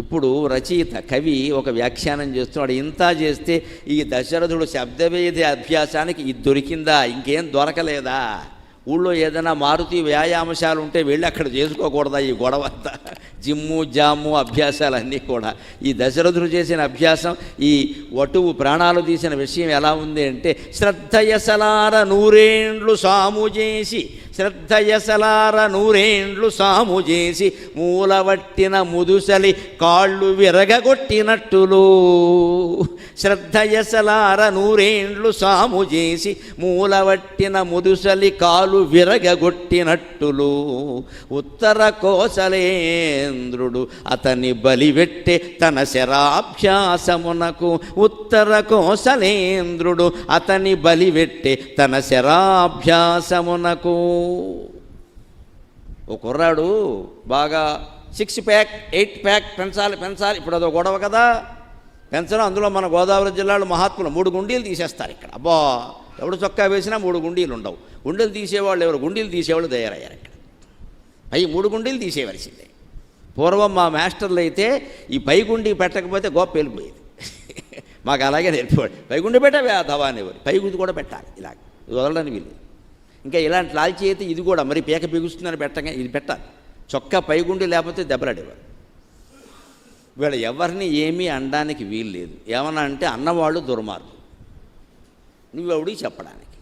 ఇప్పుడు రచయిత కవి ఒక వ్యాఖ్యానం చేస్తున్నాడు. ఇంత చేస్తే ఈ దశరథుడు శబ్దవేది అభ్యాసానికి ఇది దొరికిందా, ఇంకేం దొరకలేదా? ఊళ్ళో ఏదైనా మారుతి వ్యాయామశాలు ఉంటే వెళ్ళి అక్కడ చేసుకోకూడదా ఈ గొడవంతా? జిమ్ము జాము అభ్యాసాలన్నీ కూడా ఈ దశరథుడు చేసిన అభ్యాసం, ఈ వటువు ప్రాణాలు తీసిన విషయం ఎలా ఉంది అంటే, శ్రద్ధయసలార నూరేండ్లు సాము చేసి, శ్రద్ధయసలార నూరేండ్లు సాము చేసి, మూలవట్టిన ముదుసలి కాళ్ళు విరగగొట్టినట్టులు. శ్రద్ధయసలార నూరేండ్లు సాము చేసి, మూలవట్టిన ముదుసలి కాలు విరగగొట్టినట్టులు. ఉత్తర కోసలేంద్రుడు అతని బలివెట్టె తన శరాభ్యాసమునకు. ఉత్తర కోసలేంద్రుడు అతని బలివెట్టె తన శరాభ్యాసమునకు. ఓ కుర్రాడు బాగా 6 ప్యాక్ 8 ప్యాక్ పెంచాలి. ఇప్పుడు అదో గొడవ కదా పెంచడం. అందులో మన గోదావరి జిల్లాలో మహాత్ములు 3 గుండీలు తీసేస్తారు ఇక్కడ. అబ్బా, ఎవడు చొక్కా వేసినా 3 గుండీలు ఉండవు. గుండెలు తీసేవాళ్ళు ఎవరు? గుండీలు తీసేవాళ్ళు తయారయ్యారు ఇక్కడ. అవి 3 గుండీలు తీసేయవలసిందే. పూర్వం మా మాస్టర్లు అయితే ఈ పై గుండి పెట్టకపోతే గొప్ప వెళ్ళిపోయేది. మాకు అలాగే నేర్పేవాడు. పై గుండి పెట్టవే ధవా అనేవారు. పై గుండి కూడా పెట్టాలి, ఇలా వదలడానికి వీళ్ళు. ఇంకా ఇలాంటి లాల్చి అయితే ఇది కూడా మరి పీక బిగుస్తుందని పెట్టగా ఇది పెట్టాలి. చొక్కా పై గుండి లేకపోతే దెబ్బలాడేవారు. వీళ్ళు ఎవరిని ఏమీ అనడానికి వీలు లేదు. ఏమన్నా అంటే అన్నవాళ్ళు దుర్మార్గులు. నువ్వెవడికి చెప్పడానికి?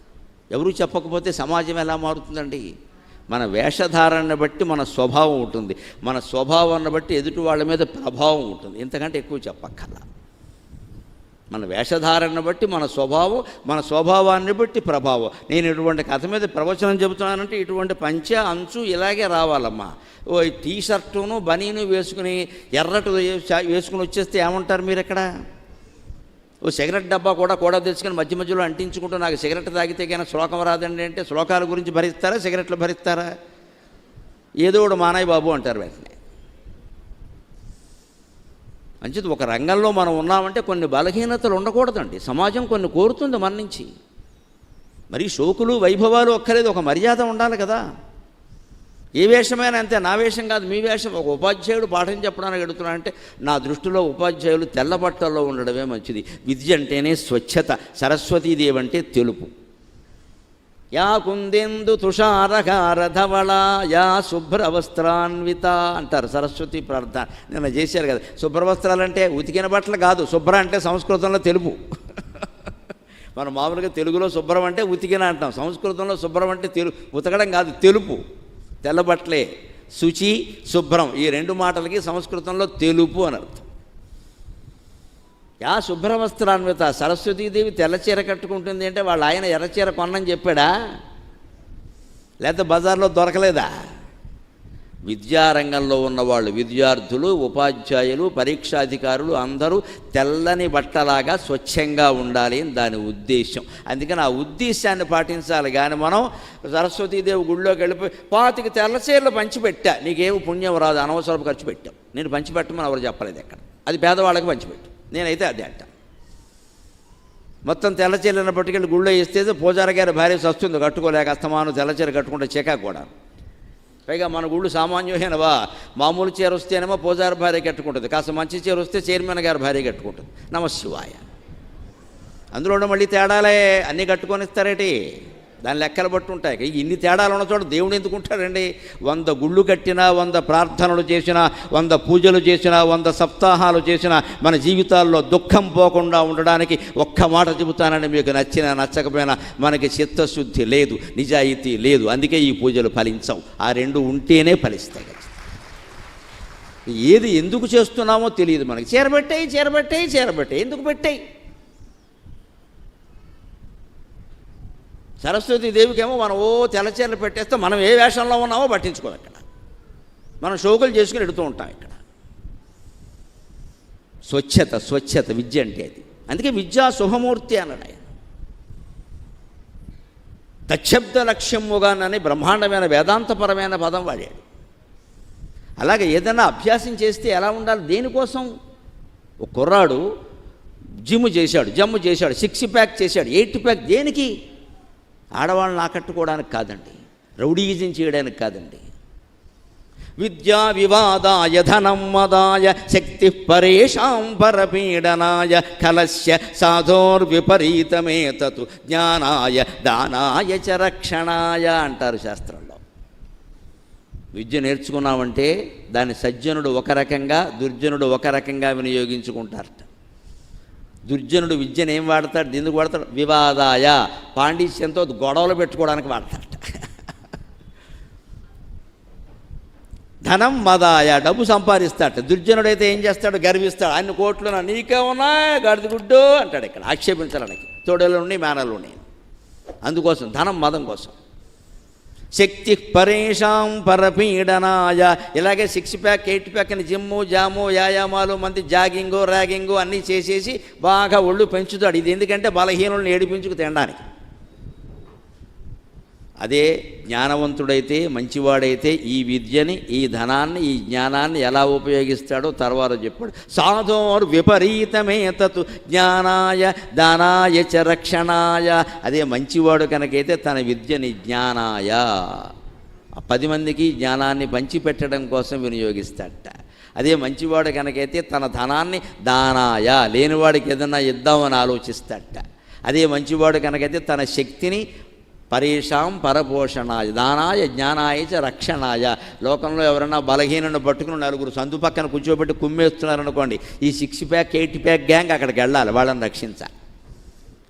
ఎవరు చెప్పకపోతే సమాజం ఎలా మారుతుందండి? మన వేషధారణను బట్టి మన స్వభావం ఉంటుంది. మన స్వభావాన్ని బట్టి ఎదుటి వాళ్ళ మీద ప్రభావం ఉంటుంది. ఇంతకంటే ఎక్కువ చెప్పక్కర్లా. మన వేషధారణను బట్టి మన స్వభావం, మన స్వభావాన్ని బట్టి ప్రభావం. నేను ఇటువంటి కథ మీద ప్రవచనం చెబుతున్నానంటే ఇటువంటి పంచ అంచు ఇలాగే రావాలమ్మా. ఓ టీ షర్టును బనీను వేసుకుని ఎర్రటు వేసుకుని వచ్చేస్తే ఏమంటారు మీరు ఎక్కడ? ఓ సిగరెట్ డబ్బా కూడా తెచ్చుకొని మధ్య మధ్యలో అంటించుకుంటూ నాకు సిగరెట్ తాగితే కానీ శ్లోకం రాదండి అంటే శ్లోకాల గురించి భరిస్తారా, సిగరెట్లు భరిస్తారా? ఏదో ఒకటి మానాయి బాబు అంటారు వెంటనే. అంచేది ఒక రంగంలో మనం ఉన్నామంటే కొన్ని బలహీనతలు ఉండకూడదండి. సమాజం కొన్ని కోరుతుంది మన నుంచి. మరి షోకులు వైభవాలు ఒక్కలేదు, ఒక మర్యాద ఉండాలి కదా. ఏ వేషమైనా అంతే. నా వేషం కాదు, మీ వేషం. ఒక ఉపాధ్యాయుడు పాఠం చెప్పడానికి ఎడుతున్నాడంటే నా దృష్టిలో ఉపాధ్యాయులు తెల్ల బట్టల్లో ఉండడమే మంచిది. విద్య అంటేనే స్వచ్ఛత. సరస్వతీదేవి అంటే తెలుపు. యా కుందేందు తుషారకార ధవళ యా శుభ్రవస్త్రాన్విత అంటారు సరస్వతి ప్రార్థన. నిన్న చేశారు కదా. శుభ్రవస్త్రాలంటే ఉతికిన బట్టలు కాదు. శుభ్ర అంటే సంస్కృతంలో తెలుపు. మనం మామూలుగా తెలుగులో శుభ్రం అంటే ఉతికిన అంటాం. సంస్కృతంలో శుభ్రం అంటే ఉతకడం కాదు, తెలుపు. తెల్ల బట్టలే. శుచి, శుభ్రం ఈ 2 మాటలకి సంస్కృతంలో తెలుపు అని అర్థం. యా శుభ్రవస్త్రాన్విత. సరస్వతీదేవి తెల్లచీర కట్టుకుంటుంది అంటే వాళ్ళ ఆయన ఎర్రచీర కొన్నని చెప్పాడా? లేకపోతే బజార్లో దొరకలేదా? విద్యారంగంలో ఉన్నవాళ్ళు, విద్యార్థులు, ఉపాధ్యాయులు, పరీక్షాధికారులు అందరూ తెల్లని బట్టలాగా స్వచ్ఛంగా ఉండాలి అని దాని ఉద్దేశం. అందుకని ఆ ఉద్దేశాన్ని పాటించాలి. కానీ మనం సరస్వతీదేవి గుడిలోకి వెళ్ళిపోయి 25 తెల్లచీరలు పంచిపెట్టా, నీకేమి పుణ్యం రాదు, అనవసరపు ఖర్చు పెట్టాం. నేను పంచిపెట్టమని ఎవరు చెప్పలేదు ఎక్కడ. అది పేదవాళ్ళకి పంచిపెట్టు. నేనైతే అదే అంట. మొత్తం తెల్లచీరలను పట్టుకెళ్ళి గుళ్ళో ఇస్తే పూజారి గారి భార్య వస్తుంది కట్టుకోలేక, అస్తమానం తెల్లచీర కట్టుకుంటే చికా కూడా. పైగా మన గుళ్ళు సామాన్యమైనవా? మామూలు చీర వస్తేనేమో పూజారి భార్య కట్టుకుంటుంది, కాస్త మంచి చీర వస్తే చైర్మన్ గారి భార్య కట్టుకుంటుంది. నమశివాయ. అందులో మళ్ళీ తేడాలే. అన్నీ కట్టుకొని ఇస్తారేటి? దాని లెక్కలు బట్టి ఉంటాయి. ఇన్ని తేడాలు ఉన్న చోట దేవుడు ఎందుకుంటారండి? 100 గుళ్ళు కట్టినా, 100 ప్రార్థనలు చేసినా, 100 పూజలు చేసినా, 100 సప్తాహాలు చేసినా మన జీవితాల్లో దుఃఖం పోకుండా ఉండడానికి ఒక్క మాట చెబుతానని మీకు నచ్చినా నచ్చకపోయినా మనకి చిత్తశుద్ధి లేదు, నిజాయితీ లేదు. అందుకే ఈ పూజలు ఫలించవు. ఆ 2 ఉంటేనే ఫలిస్తాయి. ఏది ఎందుకు చేస్తున్నామో తెలియదు మనకి. చేరబెట్టాయి ఎందుకు పెట్టాయి? సరస్వతీదేవికేమో మనం తెల్లచీరలు పెట్టేస్తే మనం ఏ వేషంలో ఉన్నామో పట్టించుకోం. ఇక్కడ మనం షోకులు చేసుకుని ఎడుతూ ఉంటాం. ఇక్కడ స్వచ్ఛత విద్య అంటే అది. అందుకే విద్యా శుభమూర్తి అన్నాడు ఆయన. తచ్చబ్ద లక్ష్యముగానని బ్రహ్మాండమైన వేదాంతపరమైన పదం వాడాడు. అలాగే ఏదైనా అభ్యాసం చేస్తే ఎలా ఉండాలి? దేనికోసం? ఒక కుర్రాడు జమ్ము చేశాడు, 6 ప్యాక్ చేశాడు, 8 ప్యాక్ దేనికి? ఆడవాళ్ళని ఆకట్టుకోవడానికి కాదండి, రౌడీయిజం చేయడానికి కాదండి. విద్యా వివాదాయ ధనం మదాయ శక్తి పరేషాం పరపీడనాయ కలస్య సాధోర్విపరీతమేతతు జ్ఞానాయ దానాయ చ రక్షణాయ అంటారు శాస్త్రంలో. విద్య నేర్చుకున్నామంటే దాన్ని సజ్జనుడు ఒక రకంగా, దుర్జనుడు ఒక రకంగా వినియోగించుకుంటారట. దుర్జనుడు విద్యను ఏం వాడతాడు, ఎందుకు వాడతాడు? వివాదాయ, పాండిత్యంతో గొడవలు పెట్టుకోవడానికి వాడతాడట. ధనం మదాయ, డబ్బు సంపాదిస్తాడట. దుర్జనుడైతే ఏం చేస్తాడు? గర్విస్తాడు. అన్ని కోట్లు నీకే ఉన్నాయి గాడిద గుడ్డు అంటాడు. ఇక్కడ ఆక్షేపించడానికి తోడేళ్ళు ఉన్నాయి, మేనలు ఉన్నాయి. అందుకోసం ధనం, మదం కోసం. శక్తి పరేషాం పరపీడనాయ, ఇలాగే 6 ప్యాక్ 8 ప్యాక్ అని జిమ్ము జాము వ్యాయామాలు మంది జాగింగు ర్యాగింగు అన్నీ చేసేసి బాగా ఒళ్ళు పెంచుతాడు. ఇది ఎందుకంటే బలహీనులను ఏడిపించుకు తినడానికి. అదే జ్ఞానవంతుడైతే, మంచివాడైతే ఈ విద్యని, ఈ ధనాన్ని, ఈ జ్ఞానాన్ని ఎలా ఉపయోగిస్తాడో తర్వాత చెప్పాడు. సాధోర్ విపరీతమేతతు జ్ఞానాయ దానాయ చ రక్షణాయ. అదే మంచివాడు కనుకైతే తన విద్యని జ్ఞానాయ, 10 మందికి జ్ఞానాన్ని పంచిపెట్టడం కోసం వినియోగిస్తాడట. అదే మంచివాడు కనుకైతే తన ధనాన్ని దానాయ, లేనివాడికి ఏదన్నా ఇద్దామని ఆలోచిస్తాడట. అదే మంచివాడు కనుకైతే తన శక్తిని పరేషాం పరపోషణాయ దానాయ జ్ఞానాయ చ రక్షణాయ. లోకంలో ఎవరైనా బలహీనను పట్టుకుని నలుగురు సందు పక్కన కూర్చోబెట్టి కుమ్మేస్తున్నారనుకోండి, ఈ 6 ప్యాక్ 8 ప్యాక్ గ్యాంగ్ అక్కడికి వెళ్ళాలి, వాళ్ళని రక్షించాలి.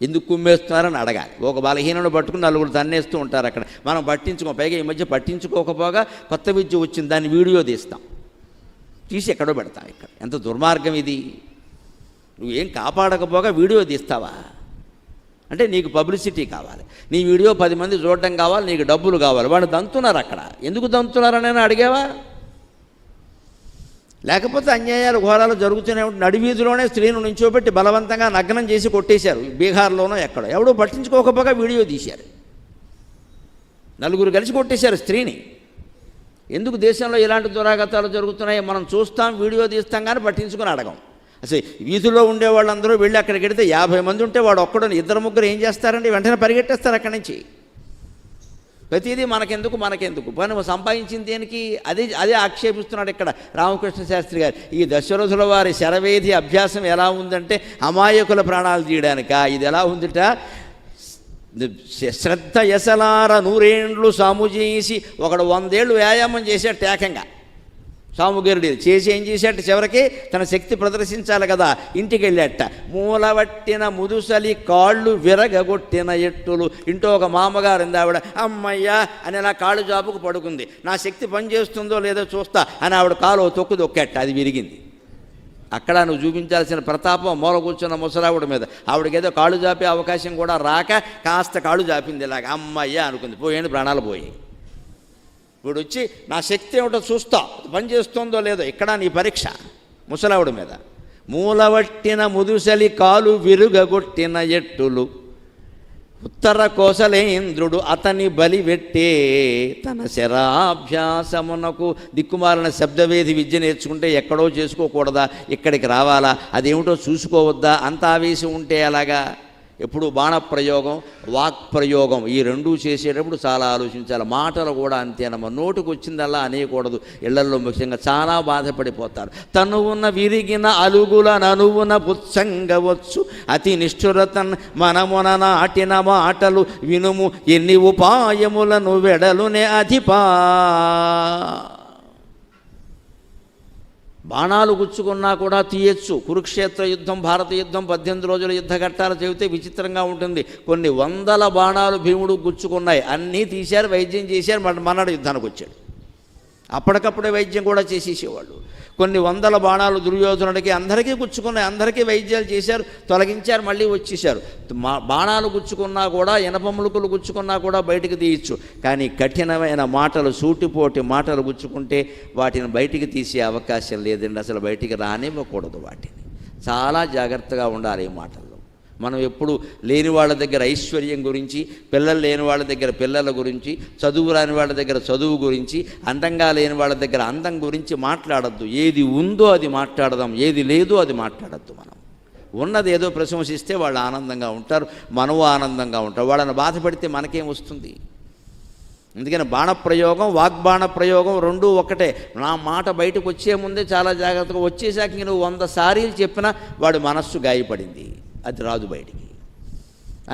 ఎందుకు కుమ్మేస్తున్నారని అడగాలి. ఒక బలహీనను పట్టుకుని నలుగురు తన్నేస్తూ ఉంటారు అక్కడ. మనం పైగా ఈ మధ్య పట్టించుకోకపోగా కొత్త విద్య వచ్చింది, దాన్ని వీడియో తీసి ఎక్కడో పెడతాం. ఇక్కడ ఎంత దుర్మార్గం ఇది! నువ్వేం కాపాడకపోగా వీడియో తీస్తావా? అంటే నీకు పబ్లిసిటీ కావాలి, నీ వీడియో 10 మంది చూడటం కావాలి, నీకు డబ్బులు కావాలి. వాళ్ళు దంతున్నారు అక్కడ. ఎందుకు దంతున్నారని అడిగావా? లేకపోతే అన్యాయాలు ఘోరాలు జరుగుతూనే ఉంటుంది. నడివీధిలోనే స్త్రీను నుంచోబెట్టి బలవంతంగా నగ్నం చేసి కొట్టేశారు బీహార్లోనో ఎక్కడో. ఎవడో పట్టించుకోకపోగా వీడియో తీశారు, నలుగురు కలిసి కొట్టేశారు స్త్రీని. ఎందుకు దేశంలో ఇలాంటి దురాగతాలు జరుగుతున్నాయి? మనం చూస్తాం, వీడియో తీస్తాం, కానీ పట్టించుకొని అడగం. అసలు వీధిలో ఉండే వాళ్ళందరూ వెళ్ళి అక్కడికి వెడితే 50 మంది ఉంటే వాడు ఒక్కడు 2-3 ఏం చేస్తారండి? వెంటనే పరిగెట్టేస్తారు అక్కడి నుంచి. ప్రతిదీ మనకెందుకు పని సంపాదించింది దేనికి? అదే ఆక్షేపిస్తున్నాడు ఇక్కడ రామకృష్ణ శాస్త్రి గారు. ఈ దశరథుల వారి శరవేది అభ్యాసం ఎలా ఉందంటే అమాయకుల ప్రాణాలు తీయడానిక. ఇది ఎలా ఉందిట? శ్రద్ధ యసలార 100 ఏండ్లు సాము చేసి ఒకడు 100 ఏళ్ళు వ్యాయామం చేశాడు ఏకంగా. సాముగరుడు చేసి ఏం చేశాట? చివరికి తన శక్తి ప్రదర్శించాలి కదా, ఇంటికి వెళ్ళాట. మూలవట్టిన ముదుసలి కాళ్ళు విరగగొట్టిన ఎట్టులు. ఇంట్లో ఒక మామగారు ఉంది, ఆవిడ అమ్మయ్యా అని నా కాళ్ళు జాపుకు పడుకుంది. నా శక్తి పనిచేస్తుందో లేదో చూస్తా అని ఆవిడ కాలు తొక్కు దొక్కేట, అది విరిగింది. అక్కడ నువ్వు చూపించాల్సిన ప్రతాపం మూల కూర్చున్న ముసలావిడ మీద. ఆవిడకేదో కాళ్ళు జాపే అవకాశం కూడా రాక కాస్త కాళ్ళు జాపింది, ఇలాగ అమ్మయ్యా అనుకుంది. పోయాడు, ప్రాణాలు పోయాయి. వీడు వచ్చి నా శక్తి ఏమిటో చూస్తా, పని చేస్తుందో లేదో. ఇక్కడ నీ పరీక్ష ముసలావుడి మీద. మూలవట్టిన ముదుసలి కాలు విరుగగొట్టిన ఎట్టులు ఉత్తర కోసలేంద్రుడు అతని బలివెట్టే తన శరాభ్యాసమునకు. దిక్కుమాలిన శబ్దవేది విద్య నేర్చుకుంటే ఎక్కడో చేసుకోకూడదా? ఇక్కడికి రావాలా? అదేమిటో చూసుకోవద్దా? అంత ఆవేశం ఉంటే అలాగా? ఎప్పుడు బాణప్రయోగం, వాక్ప్రయోగం ఈ రెండూ చేసేటప్పుడు చాలా ఆలోచించాలి. మాటలు కూడా అంతేనమ్మా, నోటుకు వచ్చిందల్లా అనేయకూడదు. ఇళ్లల్లో ముఖ్యంగా చాలా బాధపడిపోతారు. తనువున విరిగిన అలుగుల ననువున పుత్సంగవచ్చు అతి నిష్ఠురతన్ మనమున నాటిన మాటలు వినుము ఎన్ని ఉపాయములను వెడలునే అధిపా. బాణాలు గుచ్చుకున్నా కూడా తీయచ్చు. కురుక్షేత్ర యుద్ధం, భారత యుద్ధం 18 రోజుల యుద్ధ ఘట్టాలు చెబితే విచిత్రంగా ఉంటుంది. కొన్ని 100 బాణాలు భీముడు గుచ్చుకున్నాయి, అన్నీ తీశారు, వైద్యం చేశారు, మన్నాడు యుద్ధానికి వచ్చాడు. అప్పటికప్పుడే వైద్యం కూడా చేసేసేవాళ్ళు. కొన్ని 100 బాణాలు దుర్యోధనుడికి అందరికీ గుచ్చుకున్నాయి, అందరికీ వైద్యాలు చేశారు, తొలగించారు, మళ్ళీ వచ్చేసారు. బాణాలు గుచ్చుకున్నా కూడా, ఇనపములుకులు గుచ్చుకున్నా కూడా బయటికి తీయచ్చు. కానీ కఠినమైన మాటలు, సూటిపోటి మాటలు గుచ్చుకుంటే వాటిని బయటికి తీసే అవకాశం లేదండి. అసలు బయటికి రానివ్వకూడదు. వాటిని చాలా జాగ్రత్తగా ఉండాలి ఈ మాటల్లో. మనం ఎప్పుడు లేని వాళ్ళ దగ్గర ఐశ్వర్యం గురించి, పిల్లలు లేని వాళ్ళ దగ్గర పిల్లల గురించి, చదువు రాని వాళ్ళ దగ్గర చదువు గురించి, అందంగా లేని వాళ్ళ దగ్గర అందం గురించి మాట్లాడద్దు. ఏది ఉందో అది మాట్లాడదాం, ఏది లేదో అది మాట్లాడద్దు. మనం ఉన్నది ఏదో ప్రశంసిస్తే వాళ్ళు ఆనందంగా ఉంటారు, మనము ఆనందంగా ఉంటారు. వాళ్ళని బాధపడితే మనకేం వస్తుంది? అందుకని బాణప్రయోగం వాగ్బాణప్రయోగం రెండూ ఒకటే. నా మాట బయటకు వచ్చే ముందే చాలా జాగ్రత్తగా, వచ్చేసాక నువ్వు 100 సార్లు చెప్పినా వాడి మనస్సు గాయపడింది, అది రాదు బయటికి.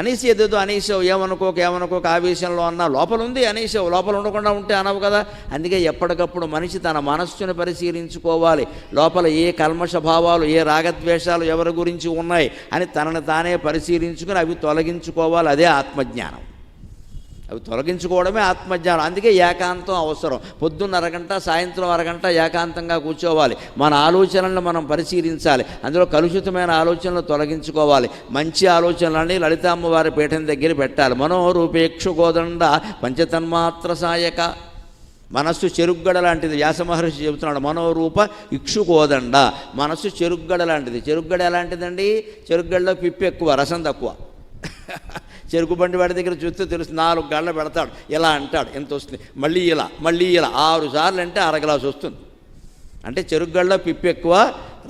అనేసి ఏదేదో అనేసావు, ఏమనుకోక ఆవేశంలో అన్నా లోపల ఉంది అనేసావు, లోపల ఉండకుండా ఉంటే అనవు కదా. అందుకే ఎప్పటికప్పుడు మనిషి తన మనస్సును పరిశీలించుకోవాలి. లోపల ఏ కల్మష భావాలు, ఏ రాగద్వేషాలు ఎవరి గురించి ఉన్నాయి అని తనను తానే పరిశీలించుకుని అవి తొలగించుకోవాలి. అదే ఆత్మజ్ఞానం. అవి తొలగించుకోవడమే ఆత్మజ్ఞానం. అందుకే ఏకాంతం అవసరం. పొద్దున్న అరగంట, సాయంత్రం అరగంట ఏకాంతంగా కూర్చోవాలి. మన ఆలోచనలను మనం పరిశీలించాలి. అందులో కలుషితమైన ఆలోచనలు తొలగించుకోవాలి. మంచి ఆలోచనలన్నీ లలితామ్మవారి పీఠం దగ్గర పెట్టాలి. మనోరూపేక్షు కోదండ పంచతన్మాత్ర సాయక. మనస్సు చెరుగ్గడ లాంటిది. వ్యాస మహర్షి చెబుతున్నాడు, మనోరూప ఇక్షుకోదండ. మనస్సు చెరుగ్గడ లాంటిది. చెరుగ్గడ ఎలాంటిదండి? చెరుగ్గడలో పిప్పి ఎక్కువ, రసం తక్కువ. చెరుకు బండి వాడి దగ్గర చూస్తే తెలుస్తుంది. 4 గళ్ళ పెడతాడు, ఇలా అంటాడు, ఎంత వస్తుంది, మళ్ళీ ఇలా 6 సార్లు అంటే అర గ్లాసు వస్తుంది. అంటే చెరుగ్గళ్ళలో పిప్పి ఎక్కువ,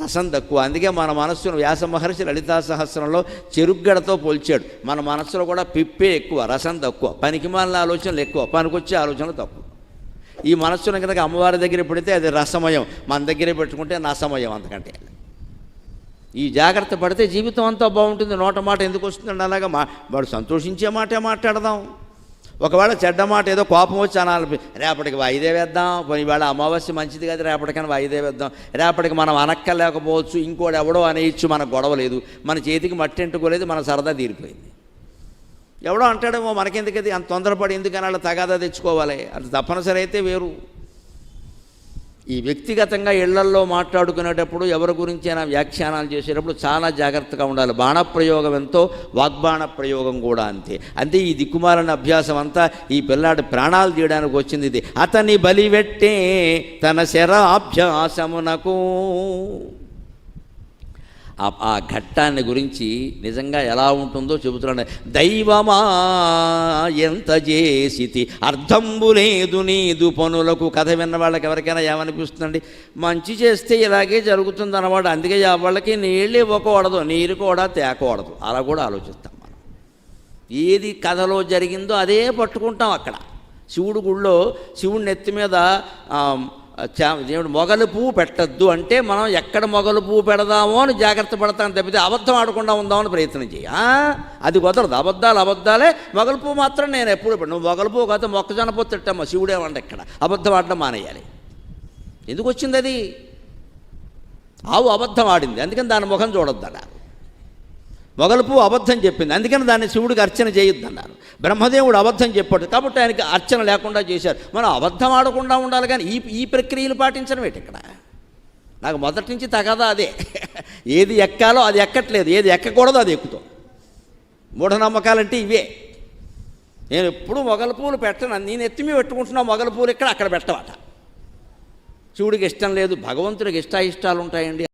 రసం తక్కువ. అందుకే మన మనస్సును వ్యాస మహర్షి లలితా సహస్రంలో చెరుగ్గడతో పోల్చాడు. మన మనస్సులో కూడా పిప్పే ఎక్కువ, రసం తక్కువ, పనికిమాలిన ఆలోచనలు ఎక్కువ, పనికొచ్చే ఆలోచనలు తక్కువ. ఈ మనస్సును కనుక అమ్మవారి దగ్గర పెడితే అది రసమయం, మన దగ్గరే పెట్టుకుంటే నసమయం. అంతకంటే ఈ జాగ్రత్త పడితే జీవితం అంతా బాగుంటుంది. నోట మాట ఎందుకు వస్తుందండి? అలాగా వాడు సంతోషించే మాటే మాట్లాడదాం. ఒకవేళ చెడ్డ మాట ఏదో కోపం వచ్చి అనాలి, రేపటికి వాయిదే వేద్దాం, ఇవాళ అమావాస్య మంచిది కదా రేపటికని వాయిదే వేద్దాం, రేపటికి మనం అనక్కలేకపోవచ్చు, ఇంకోటి ఎవడో అనేయచ్చు, మనకు గొడవ లేదు, మన చేతికి మట్టి అంటుకోలేదు, మన సరదా తీరిపోయింది. ఎవడో అంటాడేమో, మనకెందుకది అంత తొందరపడి ఎందుకని అలా తగాదా తెచ్చుకోవాలి? అది తప్పనిసరి అయితే వేరు. ఈ వ్యక్తిగతంగా ఇళ్లల్లో మాట్లాడుకునేటప్పుడు ఎవరి గురించి అయినా వ్యాఖ్యానాలు చేసేటప్పుడు చాలా జాగ్రత్తగా ఉండాలి. బాణప్రయోగం ఎంతో వాగ్బాణ ప్రయోగం కూడా అంతే. ఈ దిక్కుమాలిన అభ్యాసం అంతా ఈ పిల్లాడి ప్రాణాలు తీయడానికి వచ్చింది. ఇది అతని బలివెట్టే తన శరాభ్యాసమునకు. ఆ ఘట్టాన్ని గురించి నిజంగా ఎలా ఉంటుందో చెబుతున్నాడు. దైవమా ఎంత చేసితి అర్థంబు లేదు నీదు పనులకు. కథ విన్న వాళ్ళకి ఎవరికైనా ఏమనిపిస్తుందండి? మంచి చేస్తే ఇలాగే జరుగుతుంది అన్నమాట. అందుకే వాళ్ళకి నీళ్ళు ఇవ్వకూడదు, నీరు కూడా తేకూడదు, అలా కూడా ఆలోచిస్తాం మనం. ఏది కథలో జరిగిందో అదే పట్టుకుంటాం. అక్కడ శివుడు గుళ్ళో శివుడి నెత్తి మీద దేవుడు మొగలు పువ్వు పెట్టద్దు అంటే మనం ఎక్కడ మొగలు పువ్వు పెడదామో అని జాగ్రత్త పడతాను తప్పితే అబద్ధం ఆడకుండా ఉందామని ప్రయత్నం చేయ. అది కుదరదు. అబద్ధాలే. మొగలు పువ్వు మాత్రం నేను ఎప్పుడు పెట్టను. నువ్వు మొగలు పువ్వు కాదు మొక్కజొన్న పువ్వు తిట్టమ్మా, శివుడేమంటే ఇక్కడ అబద్ధం ఆడడం మానేయాలి. ఎందుకు వచ్చింది అది? ఆవు అబద్ధం ఆడింది, అందుకని దాని ముఖం చూడొద్దు అన్నారు. మొగలు పువ్వు అబద్ధం చెప్పింది, అందుకని దాన్ని శివుడికి అర్చన చేయొద్దన్నారు. బ్రహ్మదేవుడు అబద్ధం చెప్పాడు కాబట్టి ఆయనకి అర్చన లేకుండా చేశారు. మనం అబద్ధం ఆడకుండా ఉండాలి, కానీ ఈ ప్రక్రియలు పాటించడం ఏంటి ఇక్కడ? నాకు మొదటి నుంచి తగదా అదే. ఏది ఎక్కాలో అది ఎక్కట్లేదు, ఏది ఎక్కకూడదో అది ఎక్కుతాం. మూఢనమ్మకాలంటే ఇవే. నేను ఎప్పుడు మొగలు పువ్వులు పెట్టను, నేను ఎత్తిమీ పెట్టుకుంటున్నా, మొగలు పువ్వులు ఇక్కడ అక్కడ పెట్టమాట. శివుడికి ఇష్టం లేదు, భగవంతుడికి ఇష్టాయిష్టాలు ఉంటాయండి.